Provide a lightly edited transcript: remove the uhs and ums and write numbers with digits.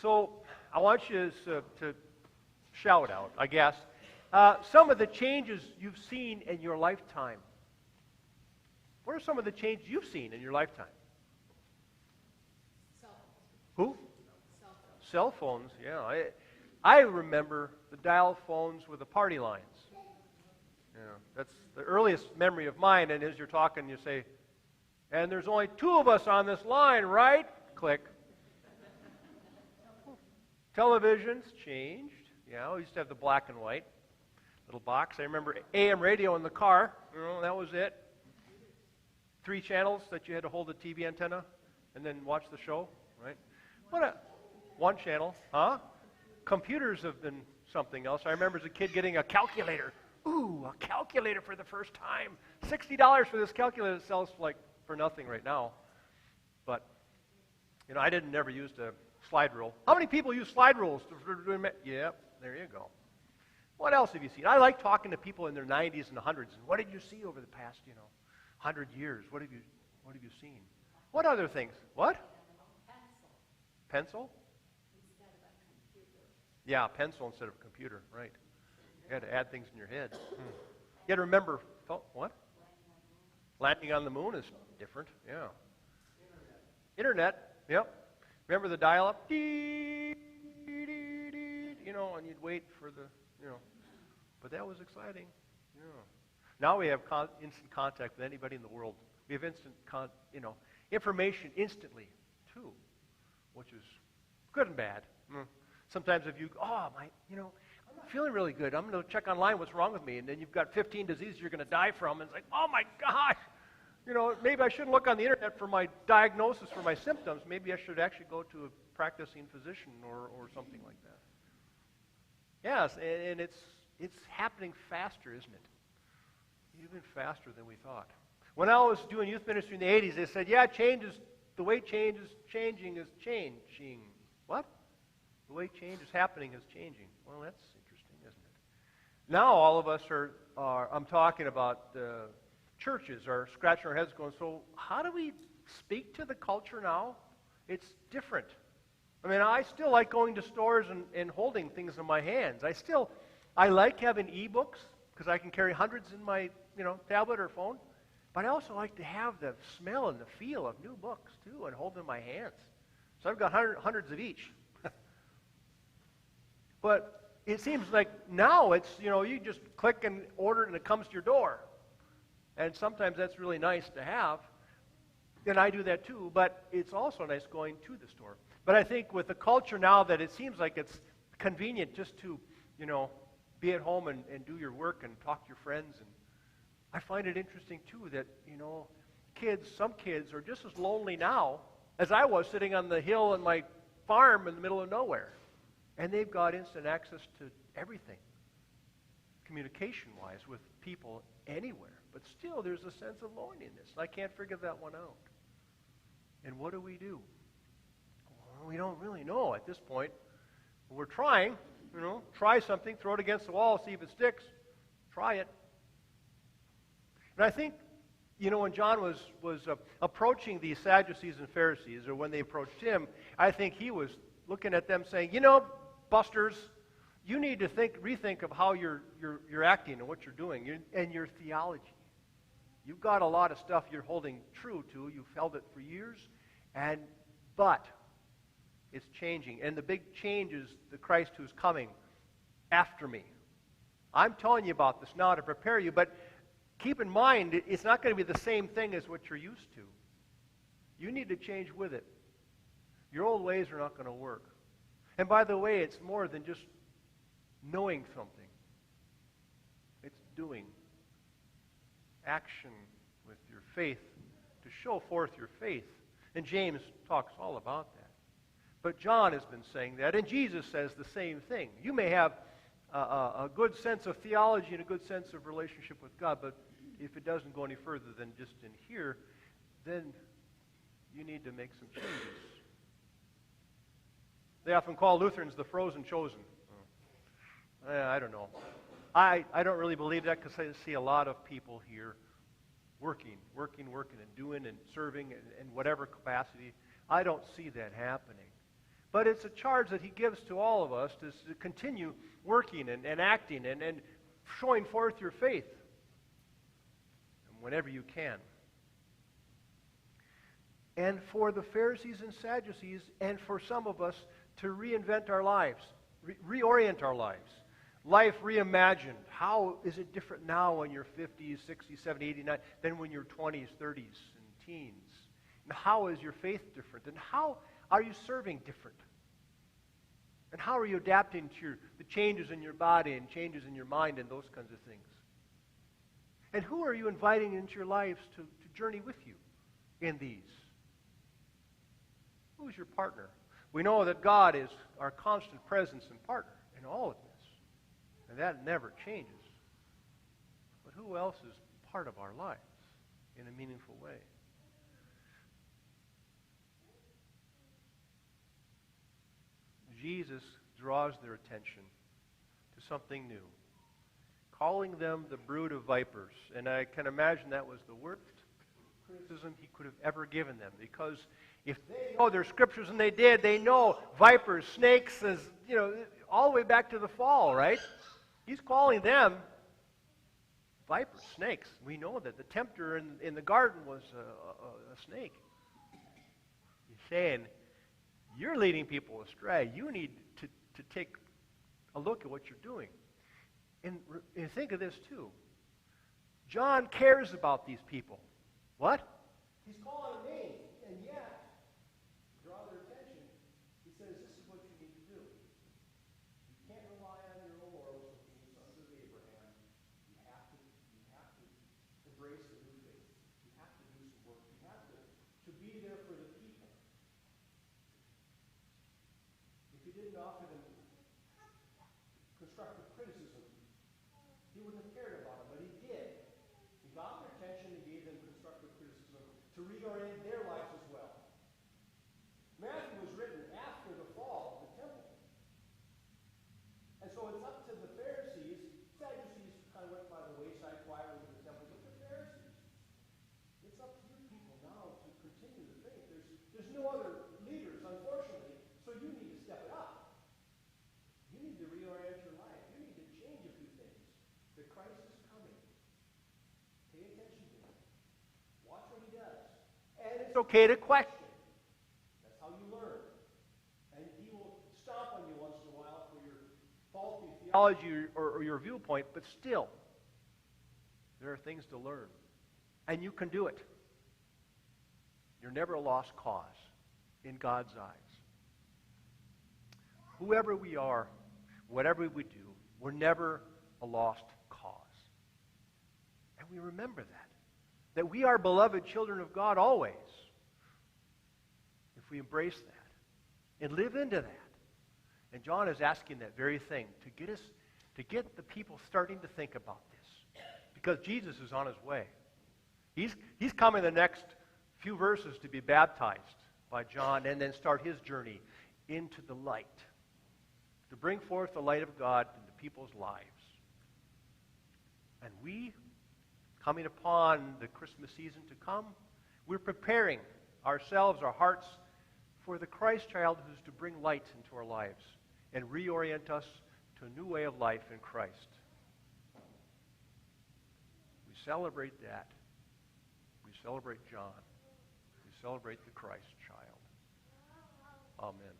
So I want you to shout out, I guess, some of the changes you've seen in your lifetime. What are some of the changes you've seen in your lifetime? Who? Cell phones, yeah. I remember the dial phones with the party lines. Yeah, that's the earliest memory of mine, and as you're talking, you say, and there's only 2 of us on this line, right? Click. Televisions changed. Yeah, we used to have the black and white little box. I remember AM radio in the car. That was it. 3 channels that you had to hold the TV antenna and then watch the show, right? One channel, huh? Computers have been something else. I remember as a kid getting a calculator. Ooh, a calculator for the first time. $60 for this calculator that sells for nothing right now. But, I never used a slide rule. How many people use slide rules? Yeah, there you go. What else have you seen? I like talking to people in their 90s and 100s. And what did you see over the past, 100 years? What have you seen? What other things? What? Pencil? Yeah, pencil instead of computer, right. You had to add things in your head. You had to remember, what? Landing on the moon is different, yeah. Internet, yep. Remember the dial-up? And you'd wait for the, But that was exciting, yeah. Now we have instant contact with anybody in the world. We have instant, information instantly, too, which is good and bad. Sometimes if I'm not feeling really good. I'm going to check online what's wrong with me. And then you've got 15 diseases you're going to die from. And it's like, oh my gosh, maybe I shouldn't look on the internet for my diagnosis for my symptoms. Maybe I should actually go to a practicing physician or something like that. Yes, and it's happening faster, isn't it? Even faster than we thought. When I was doing youth ministry in the 80s, they said, the way change is changing is changing. What? The way change is happening is changing. Well, that's interesting, isn't it? Now all of us are I'm talking about churches, are scratching our heads going, so how do we speak to the culture now? It's different. I still like going to stores and holding things in my hands. I like having e-books because I can carry hundreds in my tablet or phone. But I also like to have the smell and the feel of new books, too, and hold them in my hands. So I've got hundreds of each. But it seems like now it's, you just click and order it and it comes to your door. And sometimes that's really nice to have. And I do that too, but it's also nice going to the store. But I think with the culture now that it seems like it's convenient just to, be at home and do your work and talk to your friends. And I find it interesting too that, some kids are just as lonely now as I was sitting on the hill in my farm in the middle of nowhere. And they've got instant access to everything, communication-wise, with people anywhere. But still, there's a sense of loneliness. I can't figure that one out. And what do? Well, we don't really know at this point. We're trying, try something, throw it against the wall, see if it sticks. Try it. And I think, when John was approaching the Sadducees and Pharisees, or when they approached him, I think he was looking at them saying, busters, you need to rethink of how you're acting and what you're doing and your theology. You've got a lot of stuff you're holding true to. You've held it for years, but it's changing. And the big change is the Christ who's coming after me. I'm telling you about this now to prepare you, but keep in mind, it's not going to be the same thing as what you're used to. You need to change with it. Your old ways are not going to work. And by the way, it's more than just knowing something. It's doing. Action with your faith to show forth your faith. And James talks all about that. But John has been saying that, and Jesus says the same thing. You may have a good sense of theology and a good sense of relationship with God, but if it doesn't go any further than just in here, then you need to make some changes. They often call Lutherans the frozen chosen. I don't know. I don't really believe that because I see a lot of people here working and doing and serving in whatever capacity. I don't see that happening. But it's a charge that he gives to all of us to continue working and acting and showing forth your faith whenever you can. And for the Pharisees and Sadducees, and for some of us, to reinvent our lives, reorient our lives. Life reimagined. How is it different now when you're 50s, 60s, 70s, 89 than when you're 20s, 30s, and teens? And how is your faith different? And how are you serving different? And how are you adapting to the changes in your body and changes in your mind and those kinds of things? And who are you inviting into your lives to journey with you in these? Who is your partner? We know that God is our constant presence and partner in all of this. And that never changes. But who else is part of our lives in a meaningful way? Jesus draws their attention to something new, calling them the brood of vipers. And I can imagine that was the worst criticism he could have ever given them, because if they know their scriptures, and they know vipers, snakes, as all the way back to the fall, right? He's calling them vipers, snakes. We know that the tempter in the garden was a snake. He's saying, you're leading people astray. You need to take a look at what you're doing. And think of this too. John cares about these people. What? He's calling them names, and yet, to draw their attention, he says, this is what you need to do. You can't rely on your own laurels of being sons of Abraham. You have to embrace the new faith. You have to do some work. You have to be there for the people. If you didn't offer them constructive criticism, he wouldn't have cared about them, but he did. He got their attention and gave them constructive criticism to reorient their lives as well. Matthew was written after the fall of the temple. And so it's up to the Pharisees. Sadducees kind of went by the wayside quietly to the temple, but the Pharisees. It's up to you people now to continue the faith. There's no other leaders, unfortunately, so you need to step it up. You need to reorient your life. You need to change a few things. The Christ is coming. Pay attention to him. Watch what he does. And it's okay to question. That's how you learn. And he will stomp on you once in a while for your faulty theology or your viewpoint, but still, there are things to learn. And you can do it. You're never a lost cause in God's eyes. Whoever we are, whatever we do, we're never a lost cause. And we remember that we are beloved children of God always, if we embrace that and live into that. And John is asking that very thing, to get the people starting to think about this, because Jesus is on his way. He's coming the next few verses to be baptized by John and then start his journey into the light, to bring forth the light of God into people's lives. And we, coming upon the Christmas season to come, we're preparing ourselves, our hearts, for the Christ child who's to bring light into our lives and reorient us to a new way of life in Christ. We celebrate that. We celebrate John. We celebrate the Christ child. Amen.